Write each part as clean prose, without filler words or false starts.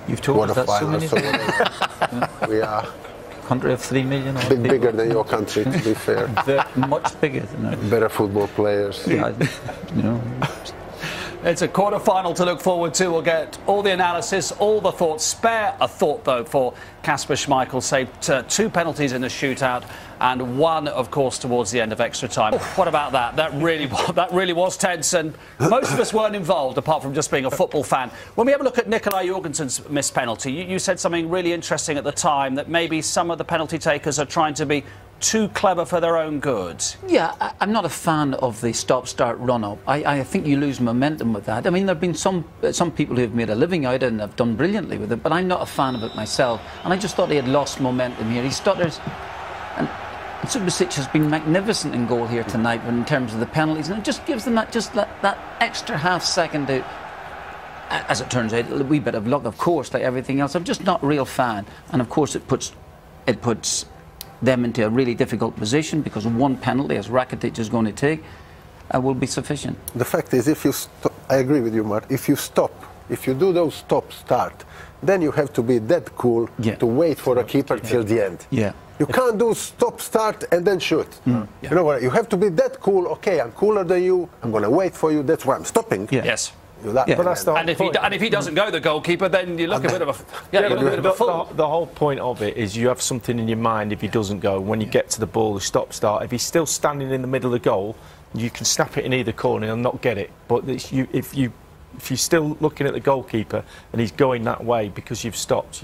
You've told us that so many times. We are country of 3 million. Bigger than your country, to be fair. Much bigger than ours. Better football players. Yeah, you know. It's a quarter-final to look forward to. We'll get all the analysis, all the thoughts. Spare a thought, though, for Kasper Schmeichel. Saved 2 penalties in the shootout and 1, of course, towards the end of extra time. What about that? That really was tense, and most of us weren't involved, apart from just being a football fan. When we have a look at Nikolai Jorgensen's missed penalty, you said something really interesting at the time, that maybe some of the penalty takers are trying to be too clever for their own good. Yeah, I'm not a fan of the stop-start run-up. I think you lose momentum with that. I mean, there have been some people who have made a living out of it and have done brilliantly with it, but I'm not a fan of it myself. And I just thought he had lost momentum here. He stutters. And Subasic has been magnificent in goal here tonight in terms of the penalties, and it just gives them that extra half second to, as it turns out, a wee bit of luck, of course, like everything else. I'm just not a real fan. And of course it puts them into a really difficult position, because 1 penalty, as Rakitic is going to take, will be sufficient. The fact is, if you I agree with you, Mark. If you do those stop-start, then you have to be that cool to wait for a keeper till the end. Yeah. You can't do stop-start and then shoot. You know what? You have to be that cool. Okay, I'm cooler than you. I'm going to wait for you. That's why I'm stopping. Yeah. Yes. But that's the and if he doesn't go, the goalkeeper, then you look a bit of a fool. The whole point of it is you have something in your mind if he doesn't go. When you get to the ball, the stop-start, if he's still standing in the middle of the goal, you can snap it in either corner and not get it. But if you're still looking at the goalkeeper and he's going that way because you've stopped,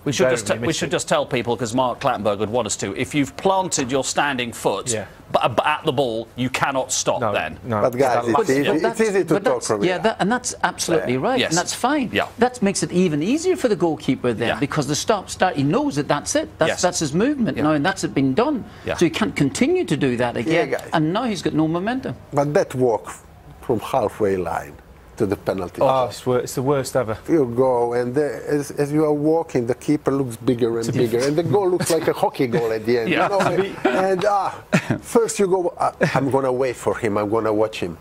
we should just tell people, because Mark Clattenburg would want us to, if you've planted your standing foot at the ball, you cannot stop then. No. But guys, it's easy to talk from here. Yeah, and that's absolutely right, and that's fine. Yeah. That makes it even easier for the goalkeeper then, because the stop-start, he knows that that's it. That's his movement now, and that's it been done. Yeah. So he can't continue to do that again, and now he's got no momentum. But that walk from halfway line to the penalty. Oh, it's the worst ever. You go, and as you are walking, the keeper looks bigger and bigger, and the goal looks like a hockey goal at the end. Yeah. You know? And first you go, I'm going to wait for him, I'm going to watch him.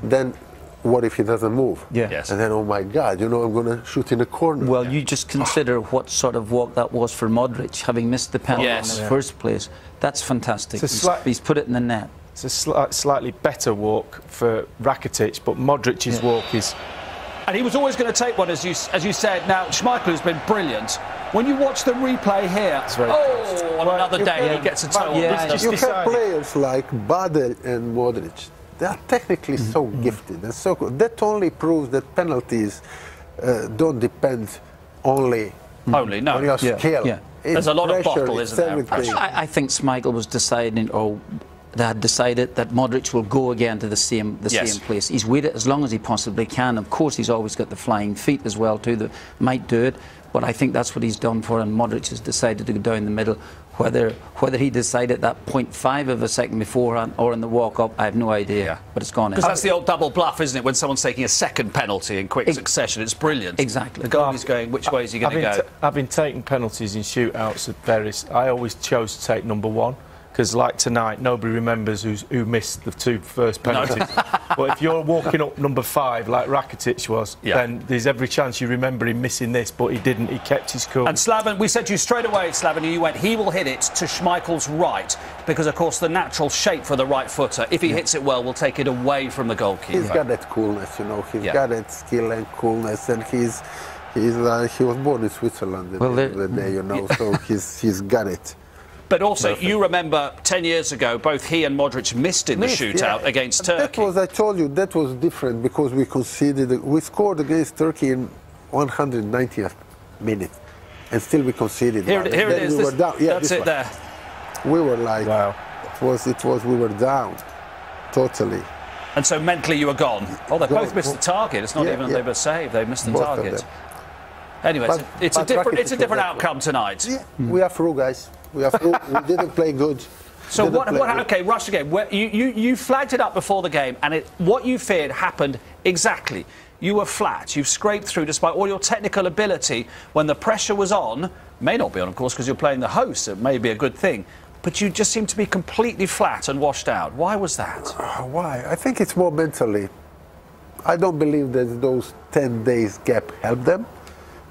Then, what if he doesn't move? Yeah. Yes. And then, oh my God, you know, I'm going to shoot in the corner. Well, you just consider what sort of walk that was for Modric, having missed the penalty in the first place. That's fantastic. He's put it in the net. It's a slightly better walk for Rakitic, but Modric's walk is... And he was always going to take one, as you said. Now, Schmeichel's been brilliant. When you watch the replay here, on another day, he gets a toe. You have players like Badel and Modric. They are technically so gifted and so good. That only proves that penalties don't depend only on your skill. Yeah. There's a lot of bottle, isn't there? I think Schmeichel was deciding, they had decided that Modric will go again to the same place. He's waited as long as he possibly can. Of course, he's always got the flying feet as well too that might do it. But I think that's what he's done for him. Modric has decided to go down the middle. Whether he decided that 0.5 of a second beforehand or in the walk-up, I have no idea. But it's gone in. Because that's the old double bluff, isn't it? When someone's taking a second penalty in quick succession, it's brilliant. Exactly. The goalie's going, which way is he going to go? I've been taking penalties in shootouts at various... I always chose to take number 1. Because, like tonight, nobody remembers who missed the 2 first penalties. But if you're walking up number 5, like Rakitic was, then there's every chance you remember him missing this, but he didn't. He kept his cool. And Slaven, we said to you straight away, Slaven, you went, he will hit it to Schmeichel's right, because, of course, the natural shape for the right footer, if he hits it well, will take it away from the goalkeeper. He's got that coolness, you know. He's got that skill and coolness, and he was born in Switzerland at the end of the day, you know, so he's got it. But also, you remember 10 years ago, both he and Modric missed in the shootout against Turkey. I told you, that was different because we scored against Turkey in 190th minute, and still we conceded. Here it is. We were down. That's it there. We were like, we were down, totally. And so mentally you were gone. Oh, they both missed the target. It's not even they were saved. They missed the target. Anyway, it's a different outcome tonight. Yeah, we are through, guys. We didn't play good. So okay, rush again. You flagged it up before the game, and what you feared happened exactly. You were flat. You've scraped through despite all your technical ability. When the pressure was on, may not be on, of course, because you're playing the host. It may be a good thing, but you just seem to be completely flat and washed out. Why was that? Why? I think it's more mentally. I don't believe that those 10 days gap helped them.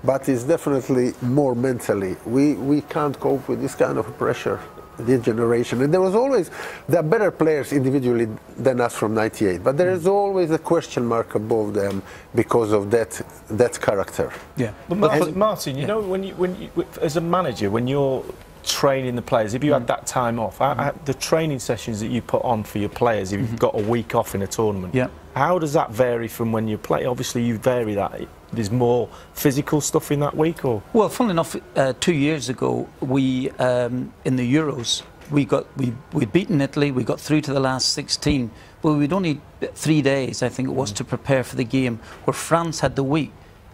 but it's definitely more mentally. We can't cope with this kind of pressure, this generation. And there are better players individually than us from '98, but there is always a question mark above them because of that character. Yeah. But Martin, you know, when you as a manager, when you're training the players, if you had that time off, the training sessions that you put on for your players, if you've got a week off in a tournament, how does that vary from when you play? Obviously you vary that. There's more physical stuff in that week, or? Well, funnily enough, 2 years ago, we in the Euros, we'd beaten Italy, we got through to the last 16, but we'd only 3 days, I think it was, to prepare for the game, where France had the week,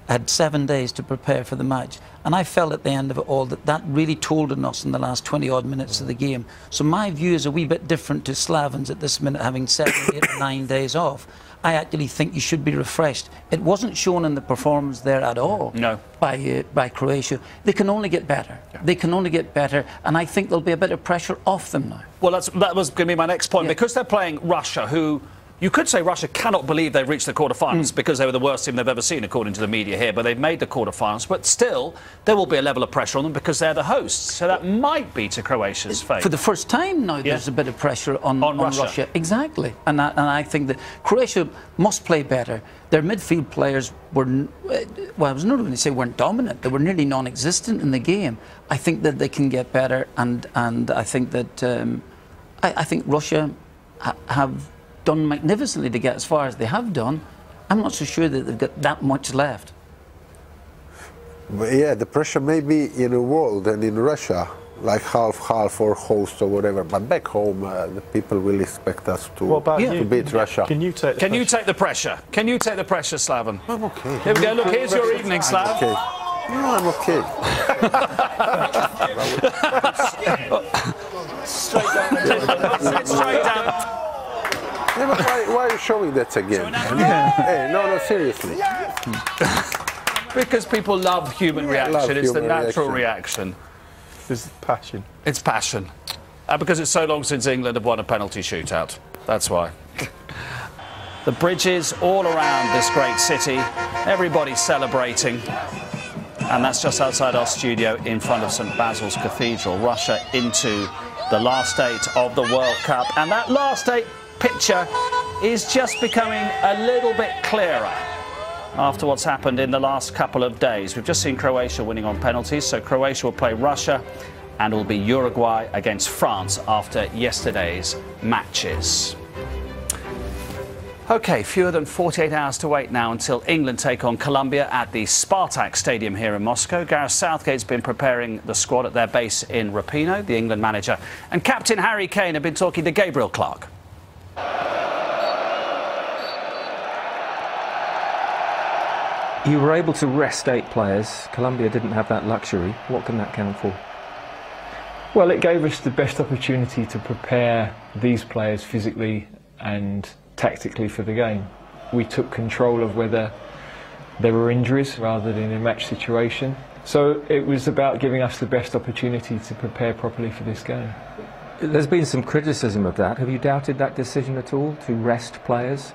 had 7 days to prepare for the match. And I felt at the end of it all that really told on us in the last 20-odd minutes of the game. So my view is a wee bit different to Slavens at this minute, having 7, 8, 9 days off. I actually think you should be refreshed. It wasn't shown in the performance there at all. No. By Croatia. They can only get better. Yeah. They can only get better, and I think there'll be a bit of pressure off them now. Well, that was going to be my next point, because they're playing Russia, who... You could say Russia cannot believe they've reached the quarterfinals because they were the worst team they've ever seen, according to the media here, but they've made the quarterfinals. But still, there will be a level of pressure on them because they're the hosts. So that might be to Croatia's fate. For the first time now, there's a bit of pressure on Russia. Exactly. And I think that Croatia must play better. Their midfield players were, well, I was not going to say weren't dominant. They were nearly non-existent in the game. I think that they can get better, and I think that I think Russia have done magnificently to get as far as they have done. I'm not so sure that they've got that much left. But yeah, the pressure may be in the world and in Russia, like half or host or whatever. But back home, the people will expect us to beat Russia. Can you take the pressure? Can you take the pressure, Slaven? I'm okay. Here we go. Look, here's your evening, Slav. Okay. No, I'm okay. Straight down. Straight down. Yeah, but why are you showing that again? Hey, no, seriously. Because people love human reaction. It's the natural reaction. It's passion. It's passion. Because it's so long since England have won a penalty shootout. That's why. The bridges all around this great city. Everybody's celebrating. And that's just outside our studio in front of St Basil's Cathedral. Russia into the last 8 of the World Cup. And that last 8 picture is just becoming a little bit clearer after what's happened in the last couple of days. We've just seen Croatia winning on penalties, so Croatia will play Russia and will be Uruguay against France after yesterday's matches. OK, fewer than 48 hours to wait now until England take on Colombia at the Spartak Stadium here in Moscow. Gareth Southgate's been preparing the squad at their base in Rapino. The England manager and captain Harry Kane have been talking to Gabriel Clark. You were able to rest 8 players. Colombia didn't have that luxury. What can that count for? Well, it gave us the best opportunity to prepare these players physically and tactically for the game. We took control of whether there were injuries rather than a match situation. So it was about giving us the best opportunity to prepare properly for this game. There's been some criticism of that. Have you doubted that decision at all, to rest players?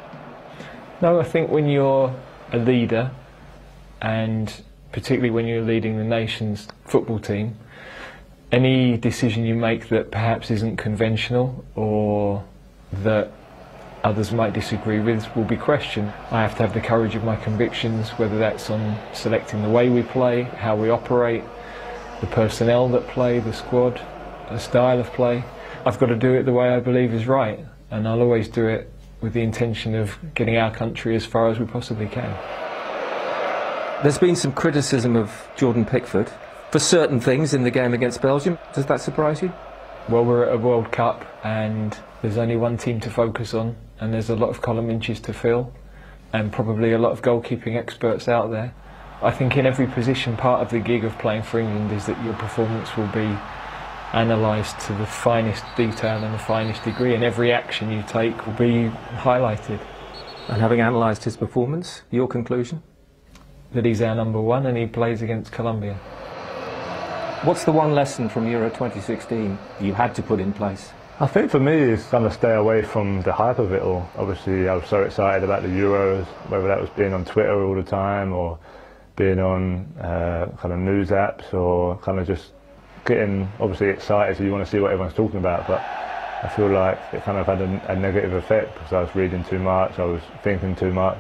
No, I think when you're a leader, and particularly when you're leading the nation's football team, any decision you make that perhaps isn't conventional or that others might disagree with will be questioned. I have to have the courage of my convictions, whether that's on selecting the way we play, how we operate, the personnel that play, the squad, the style of play. I've got to do it the way I believe is right, and I'll always do it with the intention of getting our country as far as we possibly can. There's been some criticism of Jordan Pickford for certain things in the game against Belgium. Does that surprise you? Well, we're at a World Cup and there's only one team to focus on, and there's a lot of column inches to fill and probably a lot of goalkeeping experts out there. I think in every position, part of the gig of playing for England is that your performance will be analysed to the finest detail and the finest degree, and every action you take will be highlighted. And having analysed his performance, your conclusion? That he's our #1 and he plays against Colombia. What's the one lesson from Euro 2016 you had to put in place? I think for me is trying to stay away from the hype of it all. Obviously I was so excited about the Euros, whether that was being on Twitter all the time or being on kind of news apps or kind of just getting obviously excited, so you want to see what everyone's talking about. But I feel like it kind of had a negative effect because I was reading too much, I was thinking too much.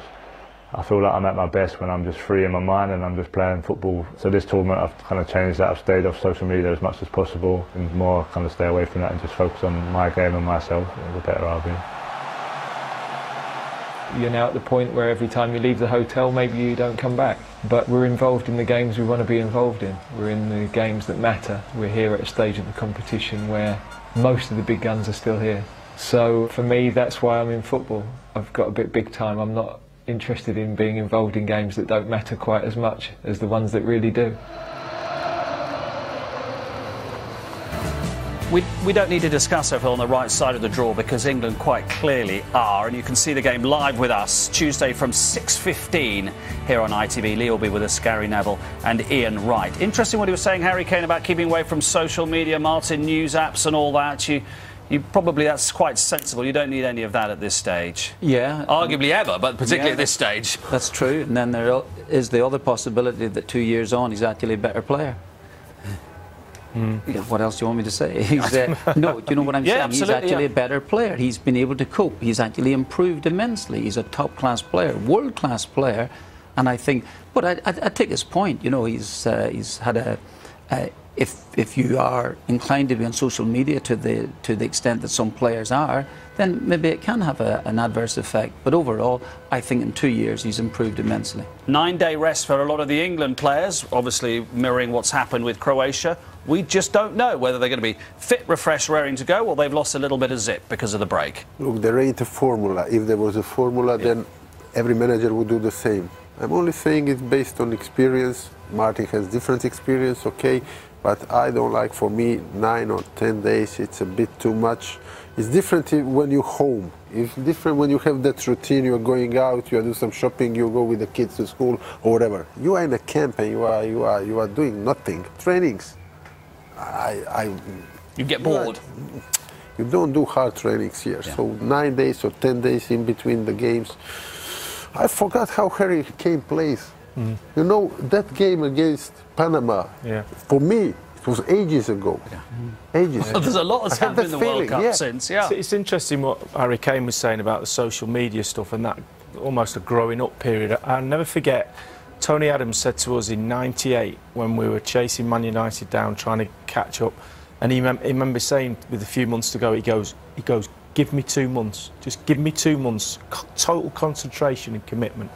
I feel like I'm at my best when I'm just free in my mind and I'm just playing football. So this tournament I've kind of changed that. I've stayed off social media as much as possible and more kind of stay away from that and just focus on my game and myself. The better I'll be. You're now at the point where every time you leave the hotel, maybe you don't come back. But we're involved in the games we want to be involved in. We're in the games that matter. We're here at a stage of the competition where most of the big guns are still here. So for me, that's why I'm in football. I've got a bit big time. I'm not interested in being involved in games that don't matter quite as much as the ones that really do. We don't need to discuss if we're on the right side of the draw because England quite clearly are, and you can see the game live with us Tuesday from 6:15 here on ITV. Lee will be with us, Gary Neville and Ian Wright. Interesting what he was saying, Harry Kane, about keeping away from social media, Martin, news apps and all that. You probably, that's quite sensible. You don't need any of that at this stage. Yeah. Arguably ever, but particularly at this stage. That's true. And then there is the other possibility that 2 years on he's actually a better player. What else do you want me to say? No, do you know what I'm saying? He's actually a better player. He's been able to cope. He's actually improved immensely. He's a top-class player, world-class player. And I think, but I take his point. You know, he's had a. If you are inclined to be on social media to the extent that some players are, then maybe it can have an adverse effect. But overall, I think in 2 years he's improved immensely. 9-day rest for a lot of the England players, obviously mirroring what's happened with Croatia. We just don't know whether they're going to be fit, refreshed, raring to go, or they've lost a little bit of zip because of the break. Look, there ain't a formula. If there was a formula, then every manager would do the same. I'm only saying it's based on experience. Martin has different experience, okay, but I don't like, for me, 9 or 10 days, it's a bit too much. It's different when you're home. It's different when you have that routine, you're going out, you do some shopping, you go with the kids to school or whatever. You are in a camp and you are doing nothing, trainings. You get bored. You don't do hard trainings here, so 9 days or 10 days in between the games. I forgot how Harry Kane plays. You know, that game against Panama, for me, it was ages ago. Ages. Well, there's a lot that's happened in the World Cup since, It's interesting what Harry Kane was saying about the social media stuff and that almost a growing up period. I'll never forget, Tony Adams said to us in '98 when we were chasing Man United down, trying to catch up, and he remember saying with a few months to go, he goes, give me 2 months, just give me 2 months, total concentration and commitment.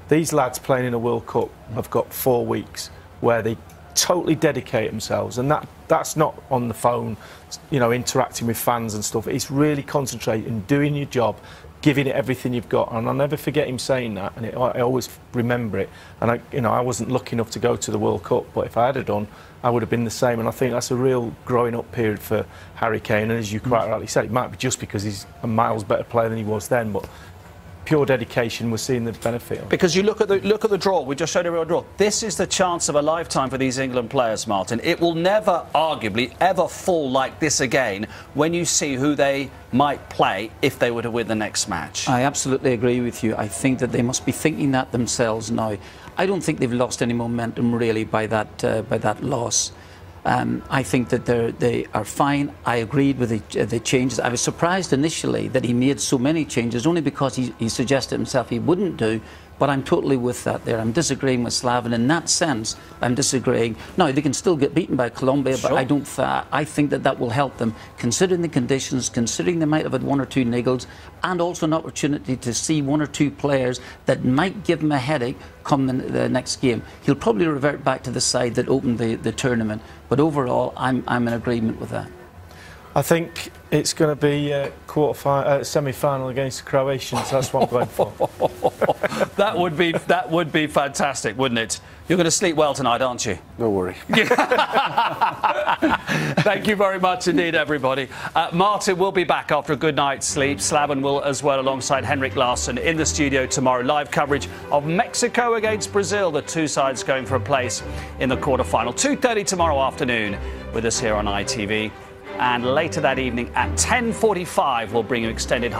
These lads playing in a World Cup have got 4 weeks where they totally dedicate themselves, and that's not on the phone, you know, interacting with fans and stuff. It's really concentrating, doing your job, giving it everything you've got. And I'll never forget him saying that, and I always remember it. And I wasn't lucky enough to go to the World Cup, but if I had done, I would have been the same. And I think that's a real growing up period for Harry Kane. And as you quite rightly said, it might be just because he's a miles better player than he was then, but pure dedication, we're seeing the benefit of. Because you look at the draw, we just showed a real draw. This is the chance of a lifetime for these England players, Martin. It will never, arguably, ever fall like this again when you see who they might play if they were to win the next match. I absolutely agree with you. I think that they must be thinking that themselves now. I don't think they've lost any momentum really by that loss. I think that they are fine. I agreed with the changes. I was surprised initially that he made so many changes, only because he suggested himself he wouldn't do. But I'm totally with that there. I'm disagreeing with Slaven in that sense. I'm disagreeing. Now, they can still get beaten by Colombia, but I think that will help them, considering the conditions, considering they might have had 1 or 2 niggles, and also an opportunity to see 1 or 2 players that might give him a headache come the next game. He'll probably revert back to the side that opened the tournament. But overall, I'm in agreement with that. I think it's going to be a semi-final against the Croatians. That's what I'm going for. That would be fantastic, wouldn't it? You're going to sleep well tonight, aren't you? Don't worry. Thank you very much indeed, everybody. Martin will be back after a good night's sleep. Slaven will as well, alongside Henrik Larsson in the studio tomorrow. Live coverage of Mexico against Brazil. The 2 sides going for a place in the quarter-final. 2:30 tomorrow afternoon with us here on ITV. And later that evening at 10:45, we'll bring you extended